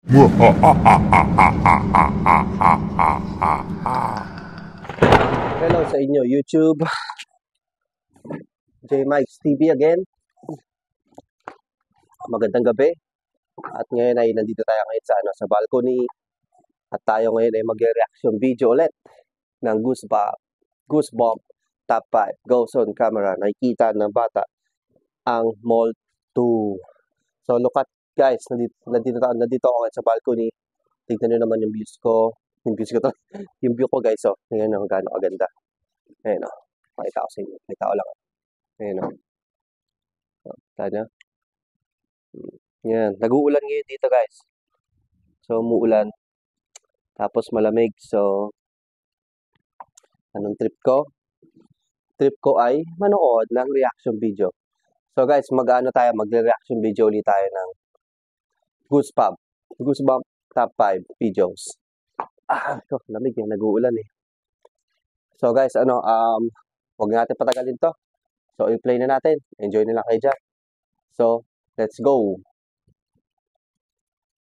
Hello sa inyo, YouTube. J Mike's TV again. Magandang gabi. At ngayon ay nandito tayo ngayon sa balcony. At tayo ngayon ay mag-reaction video ulit ng Goosebump Top 5 Ghost on Camera. Nakikita ng bata ang Mall 2. So look at guys, nandito ako ngayon sa balcony. Tignan nyo naman yung views ko. Yung view ko guys, oh. Ngayon ang gaano kaganda. Ayan o. Pakita ko sa inyo. May tao lang. Ayan o. Tanya. Yan. Nag-uulan ngayon dito guys. So umuulan. Tapos malamig. So anong trip ko? Trip ko ay manood ng reaction video. So guys, magre-reaction video ulit tayo ng Goosebump Top 5 videos. Lamig eh. Nag-uulan eh. So guys, huwag natin patagalin to. So i-play na natin. Enjoy nila kayo dyan. So, let's go.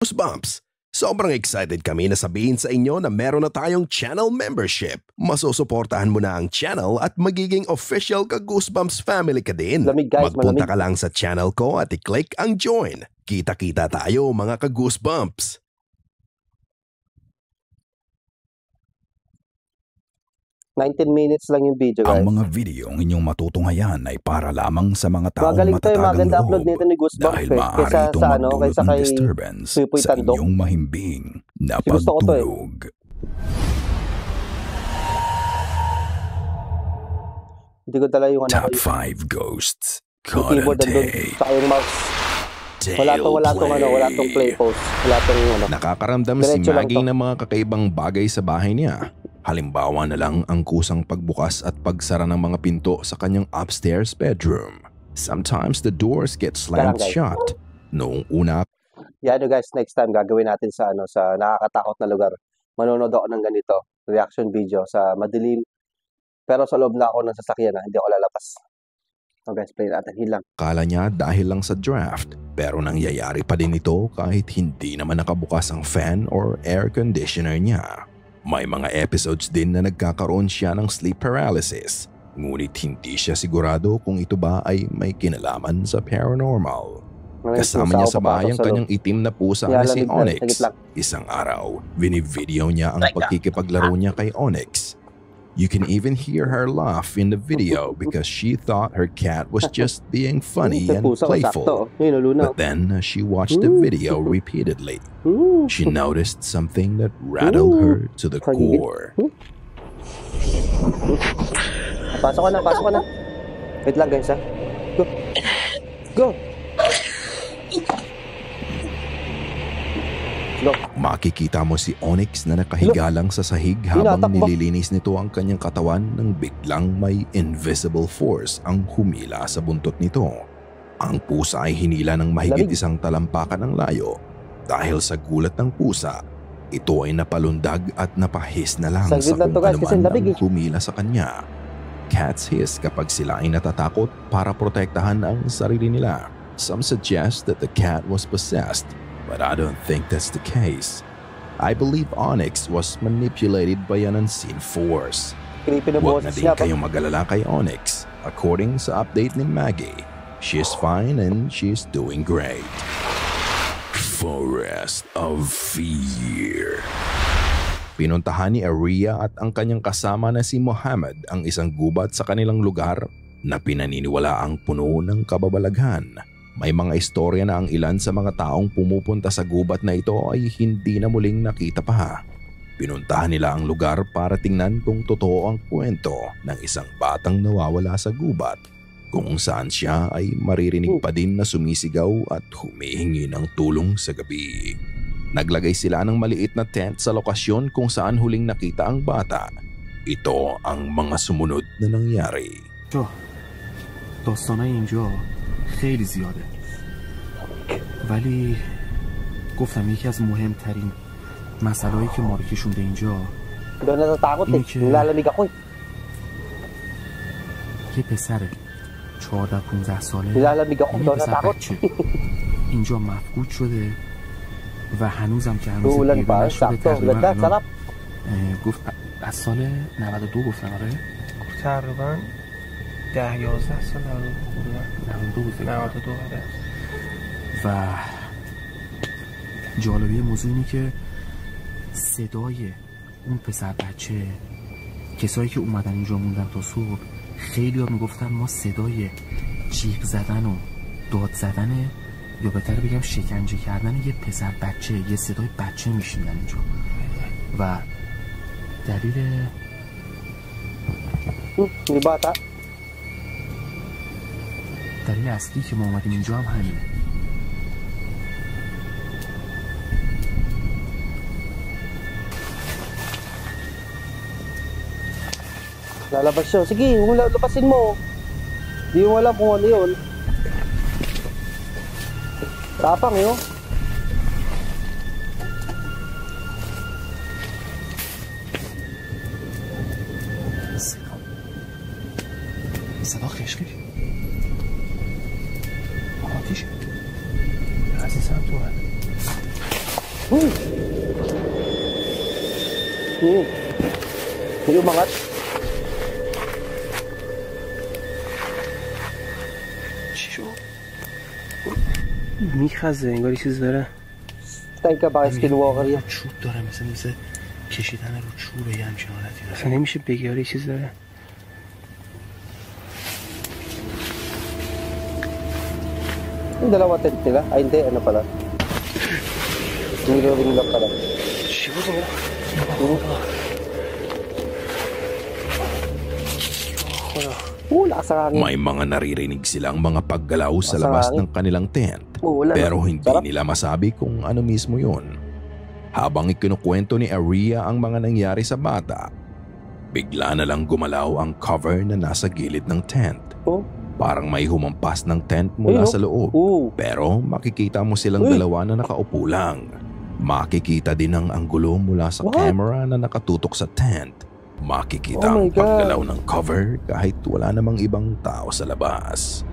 Goosebumps! Sobrang excited kami na sabihin sa inyo na meron na tayong channel membership. Masusuportahan mo na ang channel at magiging official ka Goosebumps family ka din. Lamig guys, magpunta malamig. ka lang sa channel ko at i-click ang join. Kita-kita tayo mga ka-Goosebumps. 19 minutes lang yung video guys. Ang mga video ang inyong matutunghayan ay para lamang sa mga taong Magaling to, matatagang maganda loob upload nito ni Goosebumps dahil eh. maaari Kaysa itong sa magdulot kaysa ng kay disturbance Puy sa Tandok. inyong mahimbing na Gusto ko to eh. pagtulog. Hindi ko dala yung Top 5 Ghosts yung keyboard nandun, Conante. saka yung mouse. Wala tong play pause. Wala tong Nakakaramdam si Diretso lang Maggie to. ng mga kakaibang bagay sa bahay niya. Halimbawa na lang ang kusang pagbukas at pagsara ng mga pinto sa kanyang upstairs bedroom. Sometimes the doors get slammed Guys. shut. Noong una, Yan guys, next time gagawin natin sa sa nakakatakot na lugar. Manonood ako ng ganito, reaction video sa madilim. Pero sa loob na ako ng sasakyan na, hindi ako lalabas. So guys, play natin hilang. akala niya dahil lang sa draft. Pero nangyayari pa din ito kahit hindi naman nakabukas ang fan or air conditioner niya. May mga episodes din na nagkakaroon siya ng sleep paralysis. Ngunit hindi siya sigurado kung ito ba ay may kinalaman sa paranormal. Kasama niya sa bahay ang kanyang itim na pusa na si Onyx. Isang araw, binivideo niya ang pagkikipaglaro niya kay Onyx. You can even hear her laugh in the video because she thought her cat was just being funny and playful. But then she watched the video repeatedly. She noticed something that rattled her to the core. Pasok ka na. Wait lang guys ha. Go. Makikita mo si Onyx na nakahiga lang sa sahig habang nililinis nito ang kanyang katawan nang biglang may invisible force ang humila sa buntot nito. Ang pusa ay hinila ng mahigit isang talampakan ng layo. Dahil sa gulat ng pusa, ito ay napalundag at napahis na lang sa kung anuman ang humila sa kanya. Cats hiss kapag sila ay natatakot para protektahan ang sarili nila. Some suggest that the cat was possessed, but I don't think that's the case. I believe Onyx was manipulated by an unseen force. Huwag na din kayong mag-alala kay Onyx. According sa update ni Maggie, she's fine and she's doing great. Forest of Fear. Pinuntahan ni Aria at ang kanyang kasama na si Muhammad ang isang gubat sa kanilang lugar na pinaniniwala ang puno ng kababalaghan. May mga istorya na ang ilan sa mga taong pumupunta sa gubat na ito ay hindi na muling nakita pa. Pinuntahan nila ang lugar para tingnan kung totoo ang kwento ng isang batang nawawala sa gubat, kung saan siya ay maririnig pa din na sumisigaw at humihingi ng tulong sa gabi. Naglagay sila ng maliit na tent sa lokasyon kung saan huling nakita ang bata. Ito ang mga sumunod na nangyari. داستانای اینجا خیلی زیاده ولی گفتم یکی از مهمترین مسائلی که ما رو کشونده اینجا اینه که یه پسر 14-15 ساله یه پسر بچه اینجا مفقود شده و هنوزم که هنوز Uulan پیدا pa. نشده Sakto. تقریبا Ganda. الان Sarap. گفت از سال 92 گفتن آره؟ تقریبا 10-11 سال 92 بود فکر کنم. 92 آره. و جالبی موضوع اینه که صدای اون پسر بچه، کسایی که اومدن اینجا موندن تا صبح، خیلی ها میگفتن ما صدای جیغ زدن و داد زدن، یا بهتر بگم شکنجه کردن یه پسر بچه، یه صدای بچه میشنیدن اینجا. و دلیل اصلی که ما اومدیم اینجا هم همینه. Lalabas siya. Sige, labasin mo. Di mo alam kung ano yun. Tapang yun. صدا خشکی آتیش عزیزم تو هست. Hindi umangat. چی شو؟ میخزه انگار چیز داره. Tayo ka ba skinwalker yan? چوب داره مثل کشیدن رو چوبه یه همچین حالتی داره. اصلا نمیشه بگی آره چیز داره. Yung dalawa tent nila? Ay hindi, ano pala? Mirroring lock pala. چی بود اون؟ Lakas ang hangin. May mga naririnig silang mga paggalaw sa labas ng kanilang tent, Uulan. pero hindi Sarap. nila masabi kung ano mismo yun. Habang ikinukwento ni Aria ang mga nangyari sa bata, bigla na lang gumalaw ang cover na nasa gilid ng tent. Oh. Parang may humampas ng tent mula sa loob. Pero makikita mo silang dalawa na nakaupo lang. Makikita din ang anggulo mula sa camera na nakatutok sa tent. Makikita ang paggalaw ng cover kahit wala namang ibang tao sa labas.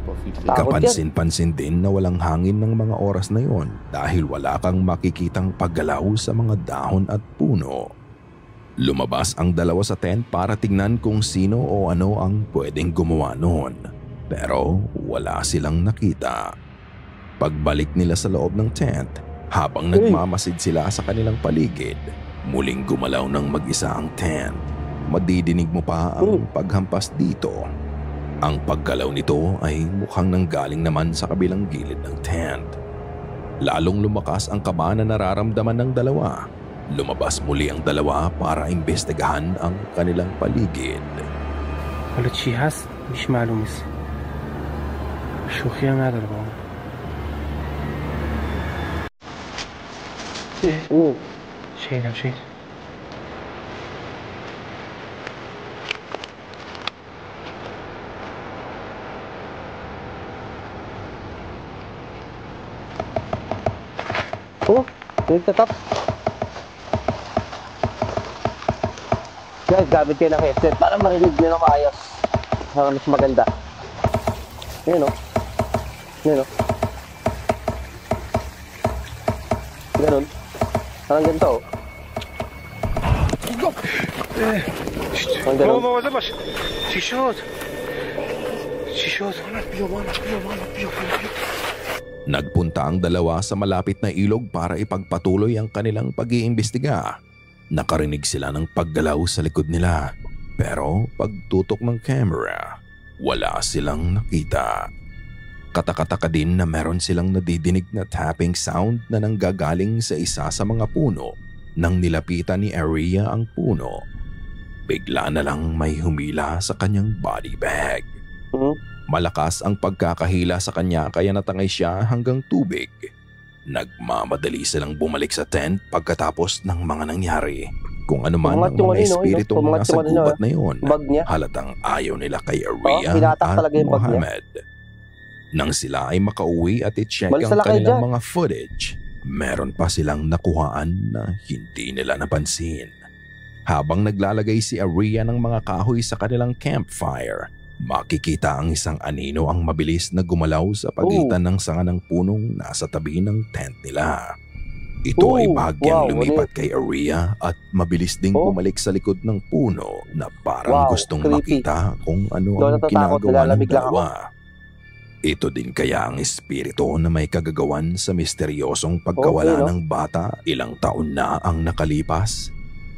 Kapansin-pansin din na walang hangin ng mga oras na yon dahil wala kang makikitang paggalaw sa mga dahon at puno. Lumabas ang dalawa sa tent para tingnan kung sino o ano ang pwedeng gumawa noon. Pero wala silang nakita. Pagbalik nila sa loob ng tent, habang nagmamasid sila sa kanilang paligid, muling gumalaw ng mag-isa ang tent. Madidinig mo pa ang paghampas dito. Ang paggalaw nito ay mukhang nanggaling naman sa kabilang gilid ng tent. Lalong lumakas ang kaba na nararamdaman ng dalawa. Lumabas muli ang dalawa para imbestigahan ang kanilang paligid. حالا چی هست؟ میش معلوم نیست. شوخی هم نداره با اون. شید. Nagtatap. Guys, gamit kayo ng headset para marinig nyo na maayos. Para mas maganda. Yan o. Ganun. Parang ganito o. Parang ganun. مواظب باش. چی شد؟ بیا. Nagpunta ang dalawa sa malapit na ilog para ipagpatuloy ang kanilang pag-iimbestiga. Nakarinig sila ng paggalaw sa likod nila. Pero pagtutok ng camera, wala silang nakita. Katakataka din na meron silang nadidinig na tapping sound na nanggagaling sa isa sa mga puno nang nilapitan ni Aria ang puno. Bigla na lang may humila sa kanyang body bag. Malakas ang pagkakahila sa kanya kaya natangay siya hanggang tubig. Nagmamadali silang bumalik sa tent pagkatapos ng mga nangyari. Kung ano man ang mga espiritong nasa gubat na yun, halatang ayaw nila kay Aria at Mohammed. Nang sila ay makauwi at i-check ang kanilang mga footage, meron pa silang nakuhaan na hindi nila napansin. Habang naglalagay si Aria ng mga kahoy sa kanilang campfire, makikita ang isang anino ang mabilis na gumalaw sa pagitan ng sanga ng punong nasa tabi ng tent nila. Ito ay Wow, bahagyang lumipat ulit. kay Aria at mabilis ding bumalik sa likod ng puno na parang Wow, gustong creepy. makita kung ano Ikaw ang natatakot, ginagawa ng nilalamig lang ako. dalawa. Ito din kaya ang espiritu na may kagagawan sa misteryosong pagkawala Okay, no? ng bata ilang taon na ang nakalipas?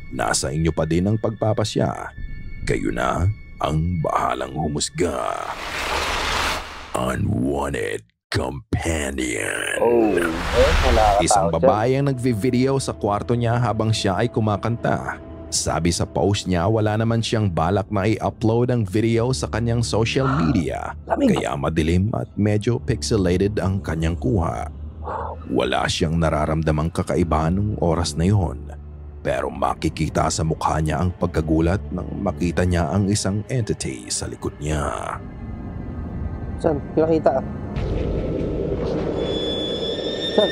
Nasa inyo pa din ang pagpapasya. Kayo na ang bahalang humusga. Unwanted Companion. Wala Isang katakot dyan. babae ang nagvi-video sa kwarto niya habang siya ay kumakanta. Sabi sa post niya wala naman siyang balak na i-upload ang video sa kanyang social media. Lamig. Kaya madilim at medyo pixelated ang kanyang kuha. Wala siyang nararamdamang kakaiba nung oras na yon. Pero makikita sa mukha niya ang pagkagulat nang makita niya ang isang entity sa likod niya. Saan? Pinakita. Saan?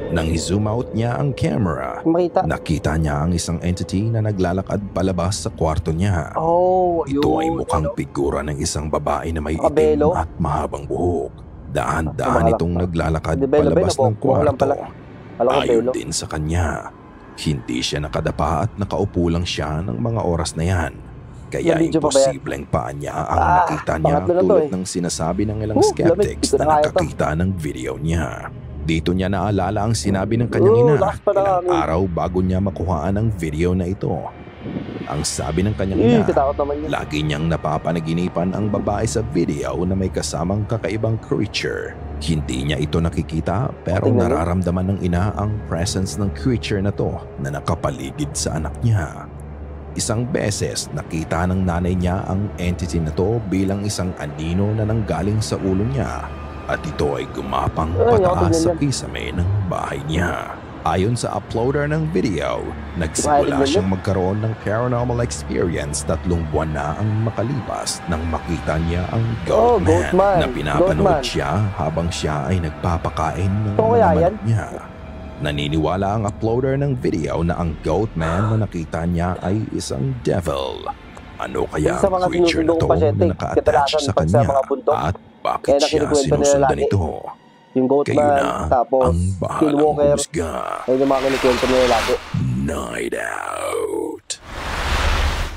Nang i-zoom out niya ang camera, Makita. nakita niya ang isang entity na naglalakad palabas sa kwarto niya. Oh, Ito ay yun. mukhang figura ng isang babae na may Nakabelo? itim at mahabang buhok. Daan-daan Mahalak itong pa. naglalakad Hindi, belo, palabas belo, ng buhok lang kwarto. pala. Alam ko, Ayon belo. din sa kanya. Hindi siya nakadapa at nakaupo lang siya ng mga oras na yan. Kaya May video pa ba yan? imposibleng paa niya ang Ah, nakita niya pangatlo na to tulad eh. ng sinasabi ng ilang Lamig. skeptics Ito na na kaya to. nakakita ng video niya. Dito niya naalala ang sinabi ng kanyang ina lakas pa na ilang kami. araw bago niya makuhaan ang video na ito. Ang sabi ng kanyang ina, Katakot naman yun. lagi niyang napapanaginipan ang babae sa video na may kasamang kakaibang creature. Hindi niya ito nakikita pero Tingnan mo. nararamdaman ng ina ang presence ng creature na to na nakapaligid sa anak niya. Isang beses nakita ng nanay niya ang entity na to bilang isang anino na nanggaling sa ulo niya at ito ay gumapang Ay, pataas sa tingnan yan. kisame ng bahay niya. Ayon sa uploader ng video, nagsimula Tingnan siyang magkaroon ng paranormal experience 3 buwan na ang makalipas nang makita niya ang Oh, Goatman Goatman. na pinapanood Goatman. siya habang siya ay nagpapakain ng Ito mga kaya manok yan? niya. Naniniwala ang uploader ng video na ang Goatman na nakita niya ay isang devil. Ano kaya Sa ang mga creature na sinusunod to kong pasyente, na naka-attach kadalasan sa pag sa kanya mga bundok, at bakit kaya siya nakikikwento nila sinusundan lagi. ito? Yung Kayo Goatman, na tapos ang bahalang Skinwalker. humusga. Ayun yung mga kinikwento nila lagi. Night Out.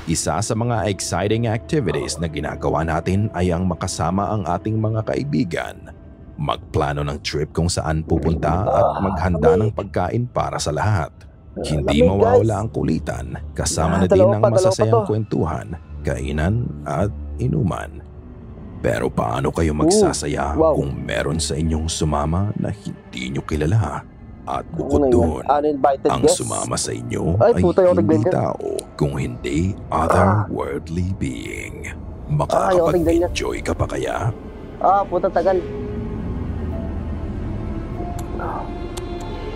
Isa sa mga exciting activities na ginagawa natin ay ang makasama ang ating mga kaibigan, magplano ng trip kung saan pupunta at maghanda ng pagkain para sa lahat. Hindi lamig, mawawala guys. ang kulitan, kasama na Ah, din dalawa ang pa, dalawa pa masasayang to. kwentuhan, kainan at inuman. Pero paano kayo magsasaya wow. kung meron sa inyong sumama na hindi nyo kilala? At bukod Ano yun? doon, Uninvited ang guest. sumama sa inyo Ay, ay puta, yung hindi nagbenta. tao, kung hindi otherworldly being. yung tignan niya. Makakapag-enjoy ka pa kaya? Puta tagal.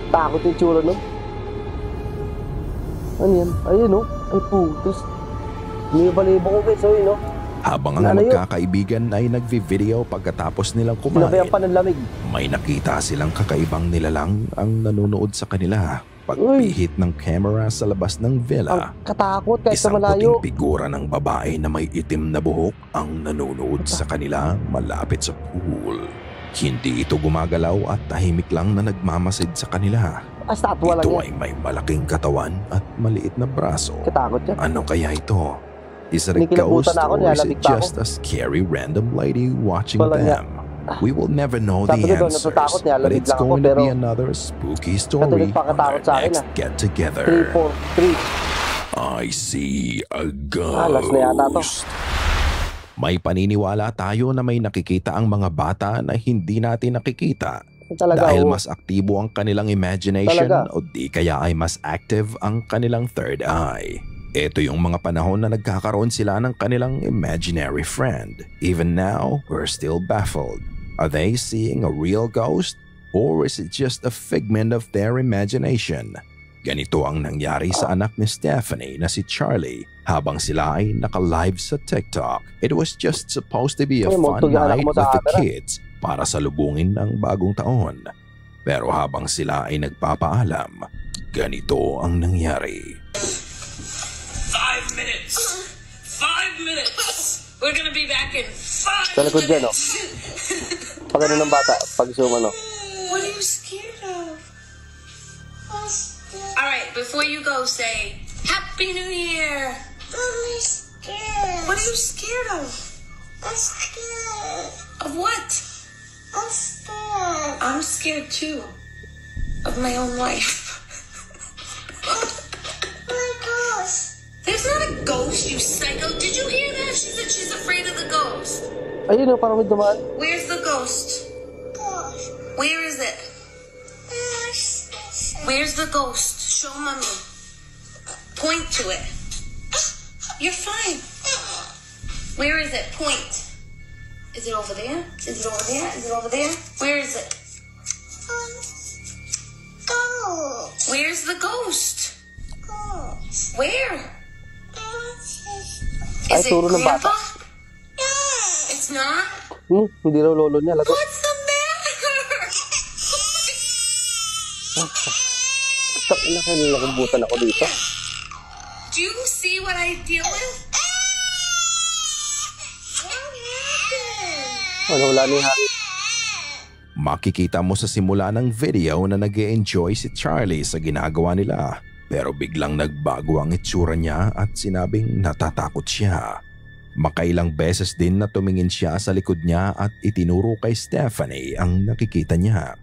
Takot yung tsura nun. Ano yan? Ayun oh. Ay putos. Liba-liba ko guys. Ayun oh. Habang ang Lalayo. magkakaibigan ay nagvi-video pagkatapos nilang kumain, Sinabayan pa ng lamig. may nakita silang kakaibang nilalang ang nanonood sa kanila. Pagpihit ng camera sa labas ng villa, Ang katakot kahit sa isang malayo. puting figura ng babae na may itim na buhok ang nanonood sa kanila malapit sa pool. Hindi ito gumagalaw at tahimik lang na nagmamasid sa kanila. Statwa lang Ito yan. ay may malaking katawan at maliit na braso. Katakot yan. Ano kaya ito? Is it a Kinikilabutan ghost na ako, or is nilalabig it pa just a scary random lady watching Wala nga. them? We will never know the Sabi ko doon, answers, natatakot, but nilalabig it's lang ako, going to be pero another spooky story Katulad on pa our katakot sa akin, next get-together. 3, 4, 3. I see a Last na yata to. ghost. May paniniwala tayo na may nakikita ang mga bata na hindi natin nakikita Talaga dahil oh. mas aktibo ang kanilang imagination Talaga. o di kaya ay mas active ang kanilang third eye. Ito yung mga panahon na nagkakaroon sila ng kanilang imaginary friend. Even now, we're still baffled. Are they seeing a real ghost? Or is it just a figment of their imagination? Ganito ang nangyari sa anak ni Stephanie na si Charlie habang sila ay naka-live sa TikTok. It was just supposed to be a Ay, fun multo yung anak night mo with sa the camera. kids para salubungin ang bagong taon. Pero habang sila ay nagpapaalam, ganito ang nangyari. 5 minutes. 5 minutes. We're gonna be back in 5 Sa likod dyan, oh. minutes. Pag ano ng bata, pag zoom ano. What are you scared of? All right, before you go, say Happy New Year. I'm scared. What are you scared of? I'm scared. Of what? I'm scared. I'm scared too. Of my own life. My gosh. There's not a ghost, you psycho. Did you hear that? She said she's afraid of the ghost. Ayun o, parang may dumaan. Where's the ghost? Gosh. Where is it? Where's the ghost? Show mommy. Point to it. You're fine. Where is it? Point. Is it over there? Is it over there? Is it over there? Where is it? Gosh. Where's the ghost? Gosh. Where? Ay, Is it turo ng bata. Grandpa? It's not? Hindi raw lolo niya. Lagot. What's the matter? Tak na kanila kumbutan ako dito. Do you see what I deal with? Ano, wala ni Harry. Makikita mo sa simula ng video na nag-e-enjoy si Charlie sa ginagawa nila. Pero biglang nagbago ang itsura niya at sinabing natatakot siya. Makailang beses din na tumingin siya sa likod niya at itinuro kay Stephanie ang nakikita niya.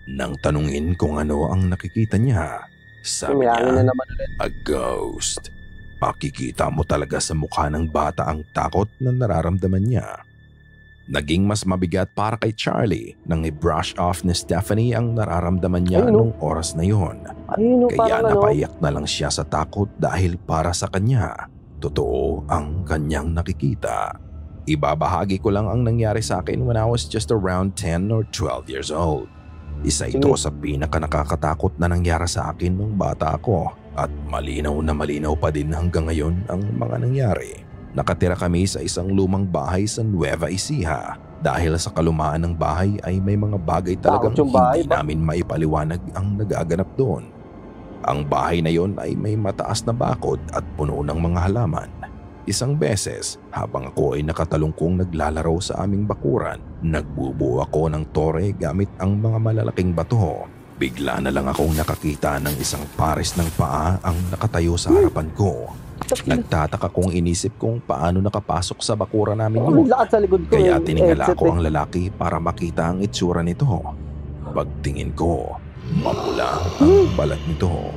Nang tanungin kung ano ang nakikita niya, sabi May hangin na niya, naman ulit. a ghost. Makikita mo talaga sa mukha ng bata ang takot na nararamdaman niya. Naging mas mabigat para kay Charlie nang i-brush off ni Stephanie ang nararamdaman niya nung oras na yon. Ayun o, Kaya parang ano. napaiyak na lang siya sa takot dahil para sa kanya, totoo ang kanyang nakikita. Ibabahagi ko lang ang nangyari sa akin when I was just around 10 or 12 years old. Isa ito sa pinaka nakakatakot na nangyari sa akin nung bata ako at malinaw na malinaw pa din hanggang ngayon ang mga nangyari. Nakatira kami sa isang lumang bahay sa Nueva Ecija. Dahil sa kalumaan ng bahay ay may mga bagay talagang Takot yung bahay hindi ba? namin maipaliwanag ang nagaganap doon. Ang bahay na yon ay may mataas na bakod at puno ng mga halaman. Isang beses, habang ako ay nakatalungkong naglalaro sa aming bakuran, nagbubuo ako ng tore gamit ang mga malalaking bato. Bigla na lang akong nakakita ng isang pares ng paa ang nakatayo sa harapan ko. Nagtataka kong inisip kung paano nakapasok sa bakuran namin Oh, yun. may lakad sa likod ko. Kaya eh. tiningala Headset ko eh. ang lalaki para makita ang itsura nito. Pagtingin ko, mapula ang balat nito.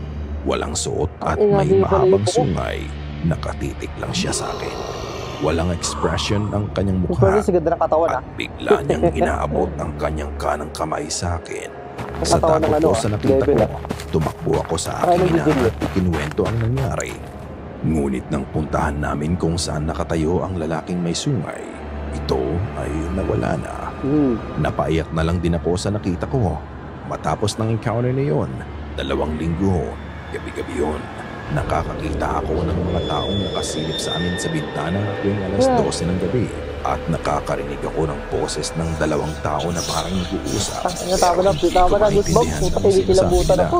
Walang suot at Ay, may grabe, mahabang baliw ko. sungay. Nakatitik lang siya sa akin. Walang expression ang kanyang Pwede mukha sa ganda ng katawan at bigla niyang inaabot ang kanyang kanang kamay sa akin. Sa katawan ng takot ano, ko sa nakita level, ko, tumakbo ako sa Akala aking ina nagigil, at ikinuwento ang nangyari. Ngunit nang puntahan namin kung saan nakatayo ang lalaking may sungay, ito ay nawala na. Napaiyak na lang din ako sa nakita ko. Matapos ng encounter na yon, 2 linggo, gabi-gabi yun, nakakakita ako ng mga taong nakasilip sa amin sa bintana tuwing alas 12 ng gabi at nakakarinig ako ng boses ng 2 tao na parang nag-uusap. Tama na, Goosebumps. Puta, hindi kilabutan ako.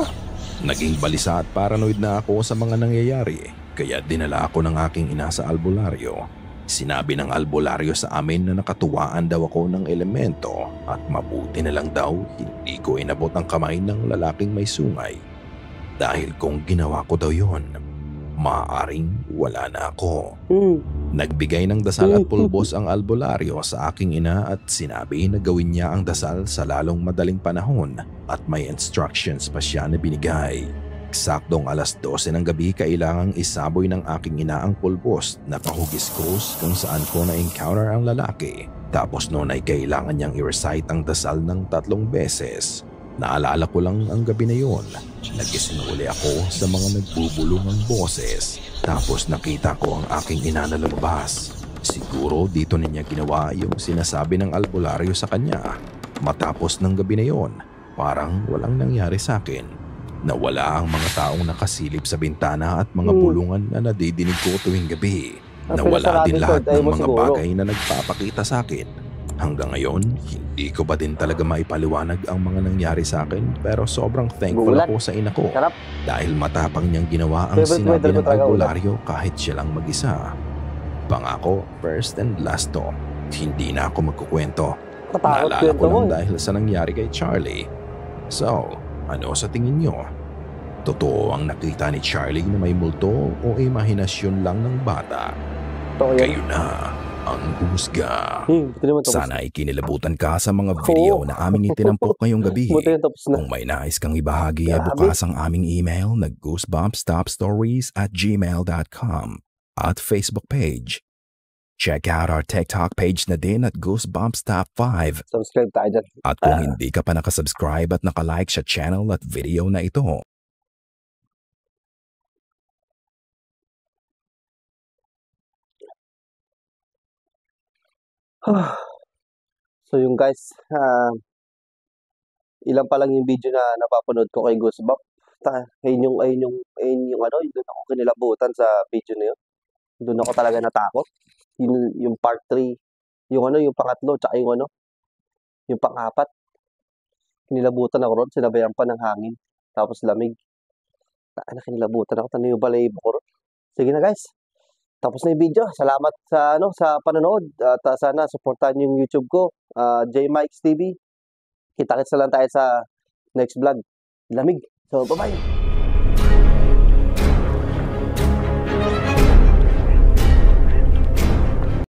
Naging balisa at paranoid na ako sa mga nangyayari. Kaya dinala ako ng aking ina sa albularyo. Sinabi ng albularyo sa amin na nakatuwaan daw ako ng elemento at mabuti na lang daw hindi ko inabot ang kamay ng lalaking may sungay. Dahil kung ginawa ko daw yon, maaaring wala na ako. Nagbigay ng dasal at pulbos ang albularyo sa aking ina at sinabi na gawin niya ang dasal sa lalong madaling panahon at may instructions pa siya na binigay. Eksaktong alas 12 ng gabi kailangang isaboy ng aking ina ang pulbos na kahugis-kus kung saan ko na-encounter ang lalaki. Tapos noon ay kailangan niyang i-recite ang dasal ng 3 beses. Naalala ko lang ang gabi na yon. Nagisinuli ako sa mga nagbubulungang boses. Tapos nakita ko ang aking ina na lumabas. Siguro dito niya ginawa yung sinasabi ng albularyo sa kanya. Matapos ng gabi na yon, parang walang nangyari sa akin. Nawala ang mga taong nakasilip sa bintana at mga bulungan na nadidinig ko tuwing gabi. Nawala din lahat ng mga bagay na nagpapakita sa akin. Hanggang ngayon, hindi ko ba din talaga maipaliwanag ang mga nangyari sa akin pero sobrang thankful ako sa ina ko. Dahil matapang niyang ginawa ang sinabi ng albularyo kahit siya lang mag-isa. Pangako, first and last to, hindi na ako magkukwento. Naalala ko lang dahil sa nangyari kay Charlie So, ano sa tingin nyo? Totoo ang nakita ni Charlie na may multo o imahinasyon lang ng bata? Ito yan. Kayo na ang husga. Buti naman tapos. Sana ay kinilabutan ka sa mga video na aming itinampok ngayong gabi. Buti na tapos na. Kung may nais kang ibahagi, Grabe. bukas ang aming email na goosebumpstopstories@gmail.com at Facebook page. Check out our TikTok page na din at goosebumpstop5. Subscribe tayo dyan. At kung hindi ka pa nakasubscribe at nakalike sa channel at video na ito, So yung guys, ilan pa lang yung video na napapanood ko kay Goosebump. Ayun yung ano, doon ako kinilabutan sa video na yun. Doon ako talaga natakot. Yung part 3, yung ano, yung pangatlo, tsaka yung ano, yung pang-apat. Kinilabutan ako ron, sinabayan pa ng hangin. Tapos lamig. Kinilabutan ako, tanong yung balayibo ko ron. Sige na guys. Tapos na yung video. Salamat sa sa panonood at sana suportahan yung YouTube ko, J Mikes TV. Kita-kits na lang tayo sa next vlog. Lamig. So, bye-bye.